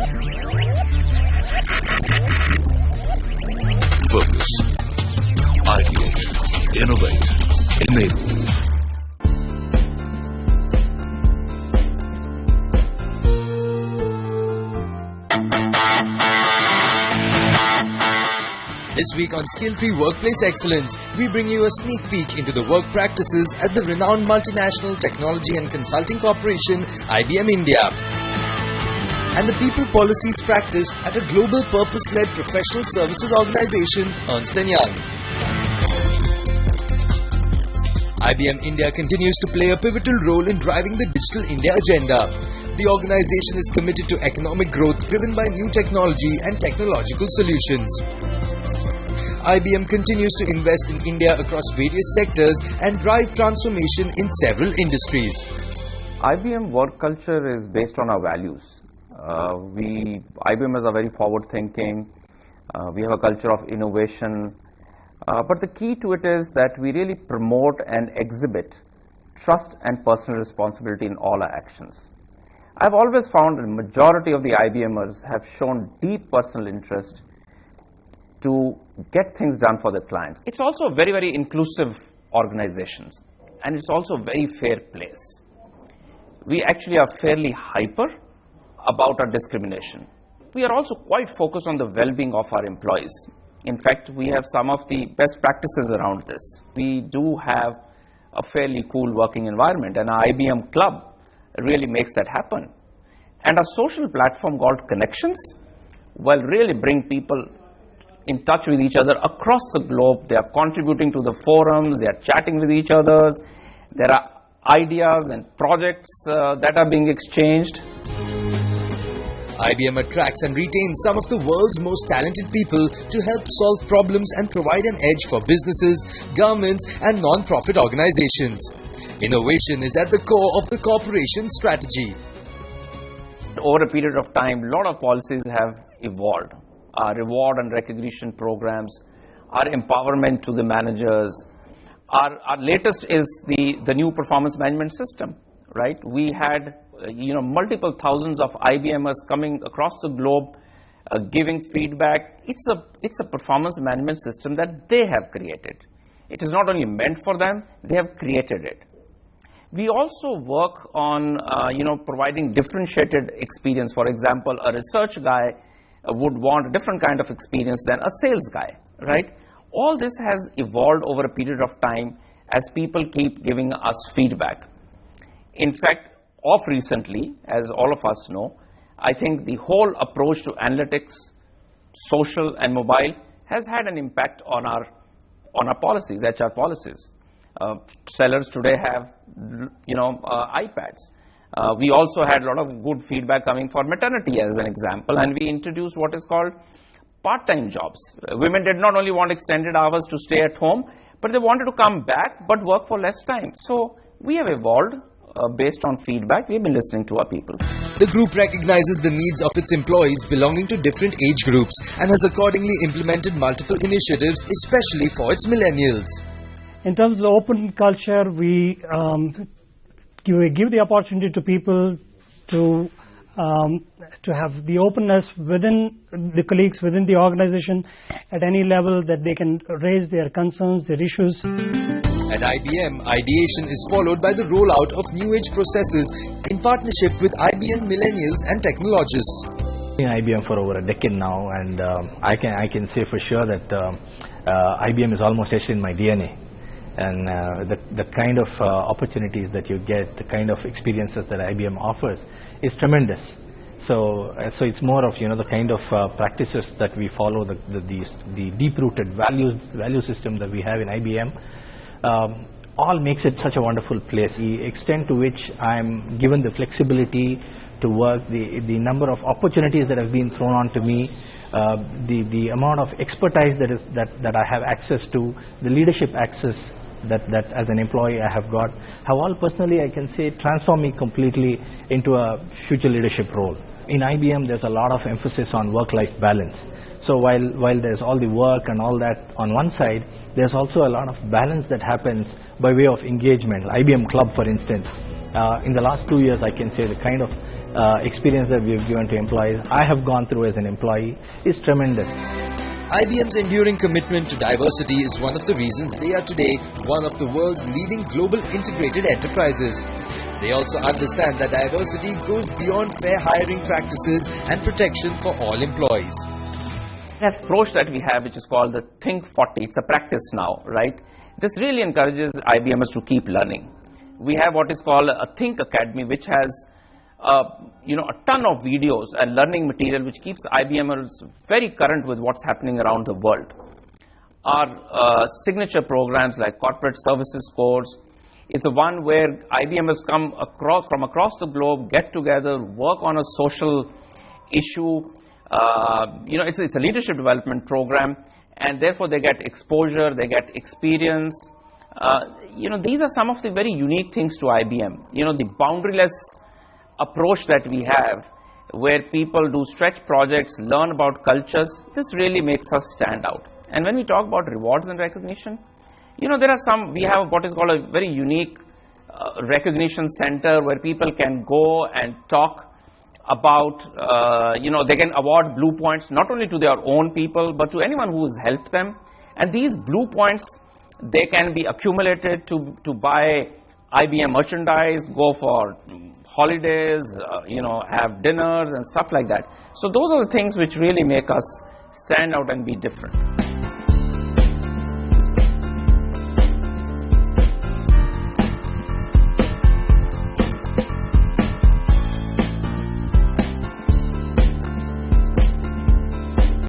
Focus, ideate, innovate, enable. This week on Skill-Free Workplace Excellence, we bring you a sneak peek into the work practices at the renowned multinational technology and consulting corporation IBM India and the people policies practiced at a global purpose-led professional services organization, Ernst & Young. IBM India continues to play a pivotal role in driving the Digital India agenda. The organization is committed to economic growth driven by new technology and technological solutions. IBM continues to invest in India across various sectors and drive transformation in several industries. IBM work culture is based on our values. IBM is a very forward-thinking. We have a culture of innovation. But the key to it is that we really promote and exhibit trust and personal responsibility in all our actions. I've always found that the majority of the IBMers have shown deep personal interest to get things done for their clients. It's also a very, very inclusive organizations, and it's also a very fair place. We actually are fairly hyper about our discrimination. We are also quite focused on the well-being of our employees. In fact, we have some of the best practices around this. We do have a fairly cool working environment, and our IBM Club really makes that happen. And our social platform called Connections will really bring people in touch with each other across the globe. They are contributing to the forums, they are chatting with each other, there are ideas and projects that are being exchanged. IBM attracts and retains some of the world's most talented people to help solve problems and provide an edge for businesses, governments and non-profit organizations. Innovation is at the core of the corporation's strategy. Over a period of time, a lot of policies have evolved. Our reward and recognition programs, our empowerment to the managers. Our latest is the new performance management system, right? We had multiple thousands of IBMers coming across the globe giving feedback. It's a performance management system that they have created. It is not only meant for them, they have created it. We also work on providing differentiated experience. For example, a research guy would want a different kind of experience than a sales guy, right? All this has evolved over a period of time as people keep giving us feedback. In fact, of recently, as all of us know, I think the whole approach to analytics, social and mobile has had an impact on our policies, HR policies. Sellers today have iPads. We also had a lot of good feedback coming for maternity as an example, and we introduced what is called part-time jobs. Women did not only want extended hours to stay at home, but they wanted to come back but work for less time. So we have evolved based on feedback. We've been listening to our people. The group recognizes the needs of its employees belonging to different age groups and has accordingly implemented multiple initiatives, especially for its millennials. In terms of the open culture, we give the opportunity to people to have the openness within the colleagues, within the organization, at any level that they can raise their concerns, their issues. At IBM, ideation is followed by the rollout of new age processes in partnership with IBM millennials and technologists. In IBM for over a decade now, and I can say for sure that IBM is almost etched in my DNA. And the kind of opportunities that you get, the kind of experiences that IBM offers is tremendous. So it's more of the kind of practices that we follow, the deep-rooted value system that we have in IBM. All makes it such a wonderful place. The extent to which I'm given the flexibility to work, the number of opportunities that have been thrown onto me, the amount of expertise that I have access to, the leadership access that as an employee I have got, have all personally, I can say, transformed me completely into a future leadership role. In IBM, there's a lot of emphasis on work-life balance. So while there's all the work and all that on one side, there's also a lot of balance that happens by way of engagement. IBM Club, for instance, in the last 2 years, I can say the kind of experience that we've given to employees, I have gone through as an employee, is tremendous. IBM's enduring commitment to diversity is one of the reasons they are today one of the world's leading global integrated enterprises. They also understand that diversity goes beyond fair hiring practices and protection for all employees. The approach that we have, which is called the Think 40, it's a practice now, right? This really encourages IBMers to keep learning. We have what is called a Think Academy, which has a ton of videos and learning material which keeps IBMers very current with what's happening around the world. Our signature programs like Corporate Services Course is the one where IBMers come from across the globe, get together, work on a social issue. It's a leadership development program, and therefore they get exposure, they get experience. These are some of the very unique things to IBM. The boundaryless approach that we have, where people do stretch projects, learn about cultures, this really makes us stand out. And when we talk about rewards and recognition, we have what is called a very unique recognition center where people can go and talk about, they can award blue points not only to their own people but to anyone who has helped them. And these blue points, they can be accumulated to buy IBM merchandise, go for holidays, have dinners and stuff like that. So those are the things which really make us stand out and be different.